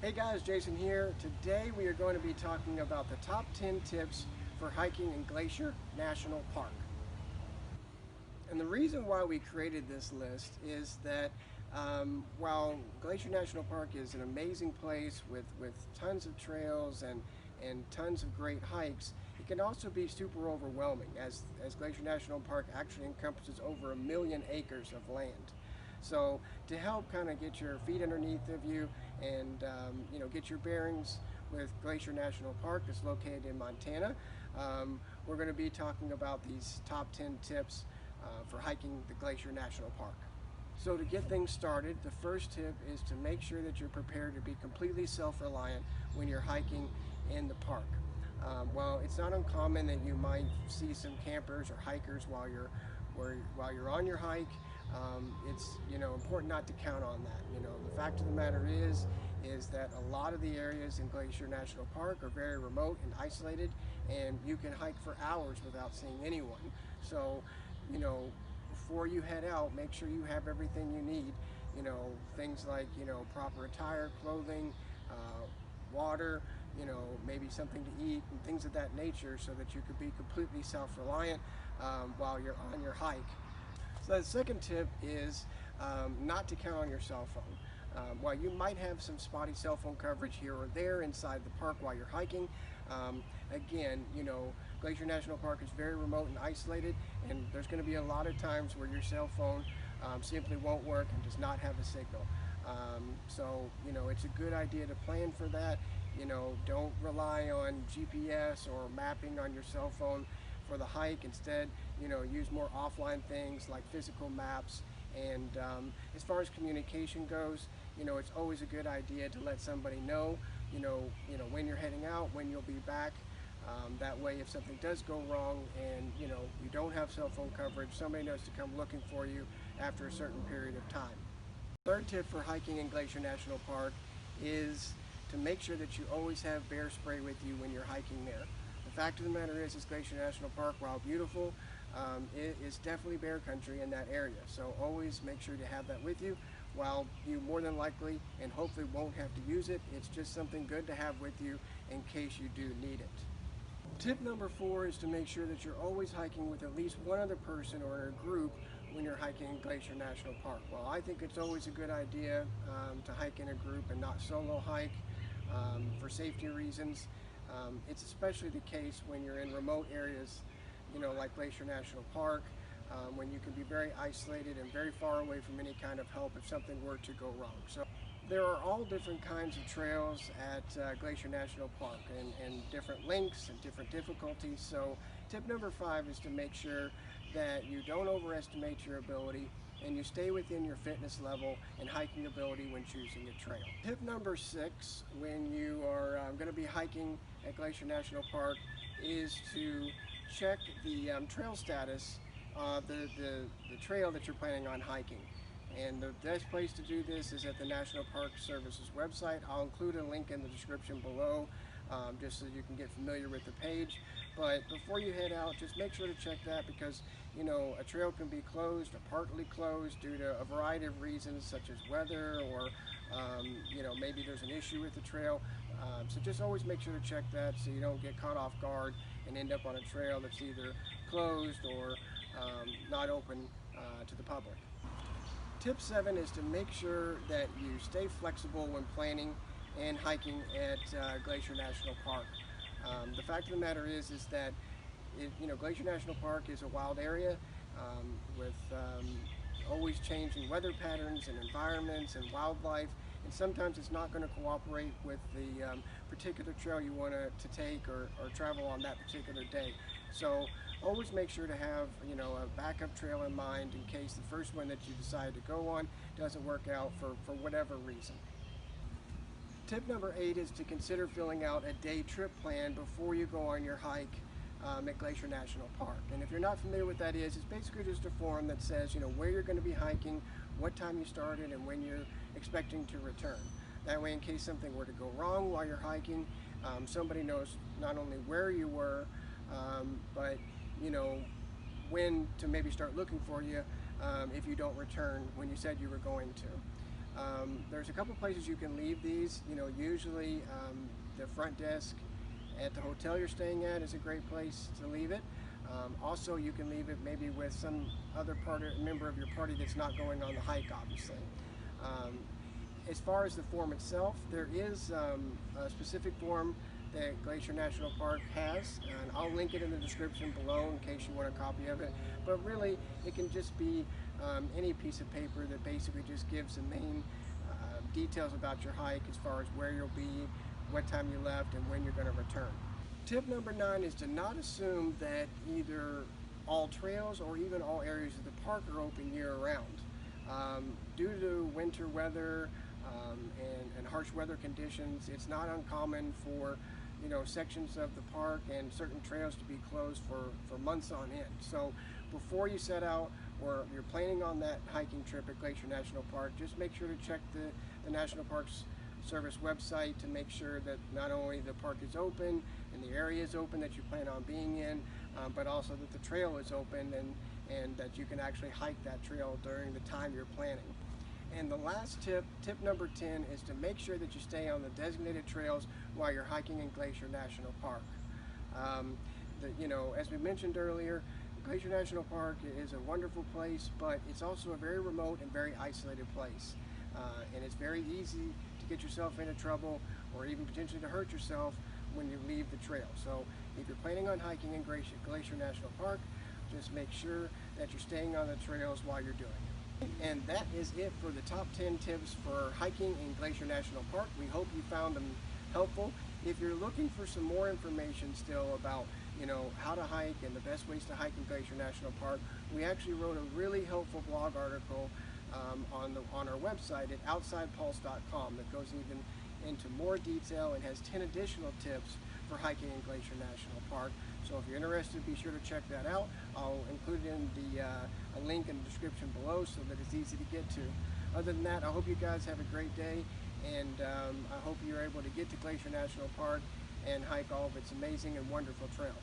Hey guys, Jason here. Today we are going to be talking about the top 10 tips for hiking in Glacier National Park. And the reason why we created this list is that while Glacier National Park is an amazing place with tons of trails and tons of great hikes, it can also be super overwhelming as Glacier National Park actually encompasses over 1 million acres of land. So to help kind of get your feet underneath of you and get your bearings with Glacier National Park that's located in Montana, we're going to be talking about these top 10 tips for hiking the Glacier National Park. So to get things started, the first tip is to make sure that you're prepared to be completely self-reliant when you're hiking in the park. Well, it's not uncommon that you might see some campers or hikers while you're on your hike. It's important not to count on that. The fact of the matter is that a lot of the areas in Glacier National Park are very remote and isolated, and you can hike for hours without seeing anyone. So before you head out, make sure you have everything you need. Things like proper attire, clothing, water, maybe something to eat and things of that nature, so that you could be completely self-reliant while you're on your hike. So the second tip is not to count on your cell phone. While you might have some spotty cell phone coverage here or there inside the park while you're hiking, again, Glacier National Park is very remote and isolated, and there's going to be a lot of times where your cell phone simply won't work and does not have a signal. So it's a good idea to plan for that. Don't rely on GPS or mapping on your cell phone for the hike. Instead, use more offline things like physical maps. And as far as communication goes, it's always a good idea to let somebody know, when you're heading out, when you'll be back. That way, if something does go wrong and you don't have cell phone coverage, somebody knows to come looking for you after a certain period of time. Third tip for hiking in Glacier National Park is to make sure that you always have bear spray with you when you're hiking there. The fact of the matter is Glacier National Park, while beautiful, it is definitely bear country in that area. So always make sure to have that with you. While you more than likely and hopefully won't have to use it, it's just something good to have with you in case you do need it. Tip number 4 is to make sure that you're always hiking with at least one other person or in a group when you're hiking in Glacier National Park. Well, I think it's always a good idea to hike in a group and not solo hike for safety reasons. It's especially the case when you're in remote areas, like Glacier National Park, when you can be very isolated and very far away from any kind of help if something were to go wrong. So there are all different kinds of trails at Glacier National Park and different lengths and different difficulties. So tip number 5 is to make sure that you don't overestimate your ability and you stay within your fitness level and hiking ability when choosing a trail. Tip number 6, when you are going to be hiking at Glacier National Park, is to check the trail status of the trail that you're planning on hiking. And the best place to do this is at the National Park Service's website. I'll include a link in the description below just so you can get familiar with the page. But before you head out, just make sure to check that, because a trail can be closed or partly closed due to a variety of reasons, such as weather or maybe there's an issue with the trail. So just always make sure to check that so you don't get caught off guard and end up on a trail that's either closed or not open to the public. Tip 7 is to make sure that you stay flexible when planning and hiking at Glacier National Park. The fact of the matter is that Glacier National Park is a wild area with always changing weather patterns and environments and wildlife, and sometimes it's not going to cooperate with the particular trail you want to take or travel on that particular day. So always make sure to have a backup trail in mind in case the first one that you decide to go on doesn't work out for whatever reason. Tip number 8 is to consider filling out a day trip plan before you go on your hike at Glacier National Park. And if you're not familiar with what that is, it's basically just a form that says where you're going to be hiking, what time you started, and when you're expecting to return. That way, in case something were to go wrong while you're hiking, somebody knows not only where you were, but when to maybe start looking for you if you don't return when you said you were going to. There's a couple places you can leave these. Usually the front desk at the hotel you're staying at is a great place to leave it. Also, you can leave it maybe with some other member of your party that's not going on the hike, obviously. Um, as far as the form itself, there is a specific form that Glacier National Park has, and I'll link it in the description below in case you want a copy of it. But really, it can just be any piece of paper that basically just gives the main details about your hike, as far as where you'll be, what time you left, and when you're going to return. Tip number 9 is to not assume that either all trails or even all areas of the park are open year-round. Due to winter weather and harsh weather conditions, it's not uncommon for sections of the park and certain trails to be closed for months on end. So before you set out, or you're planning on that hiking trip at Glacier National Park, just make sure to check the National Parks Service website to make sure that not only the park is open and the area is open that you plan on being in, but also that the trail is open and that you can actually hike that trail during the time you're planning. And the last tip number 10, is to make sure that you stay on the designated trails while you're hiking in Glacier National Park. As we mentioned earlier, Glacier National Park is a wonderful place, but it's also a very remote and very isolated place. And it's very easy to get yourself into trouble or even potentially to hurt yourself when you leave the trail. So if you're planning on hiking in Glacier National Park, just make sure that you're staying on the trails while you're doing it. And that is it for the top 10 tips for hiking in Glacier National Park. We hope you found them helpful. If you're looking for some more information still about how to hike and the best ways to hike in Glacier National Park, we actually wrote a really helpful blog article on our website at outsidepulse.com that goes even into more detail and has 10 additional tips for hiking in Glacier National Park. So if you're interested, be sure to check that out. I'll include it in a link in the description below so that it's easy to get to. Other than that, I hope you guys have a great day, and I hope you're able to get to Glacier National Park and hike all of its amazing and wonderful trails.